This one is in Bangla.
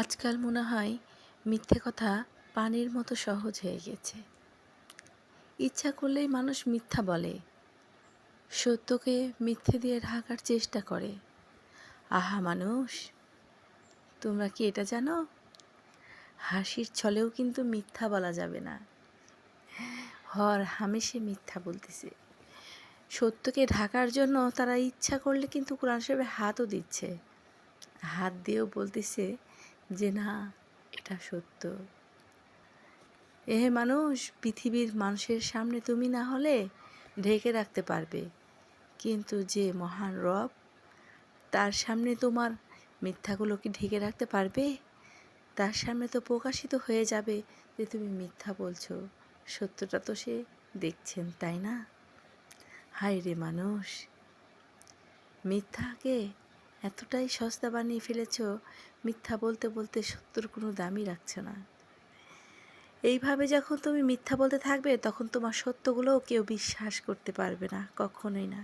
আজকাল মনে হয় মিথ্যে কথা পানির মতো সহজ হয়ে গেছে। ইচ্ছা করলেই মানুষ মিথ্যা বলে, সত্যকে মিথ্যে দিয়ে ঢাকার চেষ্টা করে। আহা মানুষ, তোমরা কি এটা জানো? হাসির ছলেও কিন্তু মিথ্যা বলা যাবে না। হর হামেশে মিথ্যা বলতেছে। সত্যকে ঢাকার জন্য তারা ইচ্ছা করলে কিন্তু কোরআন শরীফে হাতও দিচ্ছে, হাত দিয়েও বলতেছে যে না, এটা সত্য। মানুষ, পৃথিবীর মানুষের সামনে তুমি না হলে ঢেকে রাখতে পারবে, কিন্তু যে মহান রব, তার সামনে তোমার মিথ্যাগুলো কি ঢেকে রাখতে পারবে? তার সামনে তো প্রকাশিত হয়ে যাবে যে তুমি মিথ্যা বলছো। সত্যটা তো সে দেখছেন, তাই না? হায় রে মানুষ, মিথ্যাকে এতটাই সস্তা বানিয়ে ফেলেছ, মিথ্যা বলতে বলতে সত্যর কোনো দামই রাখছো না। এইভাবে যখন তুমি মিথ্যা বলতে থাকবে, তখন তোমার সত্যগুলোও কেউ বিশ্বাস করতে পারবে না, কখনোই না।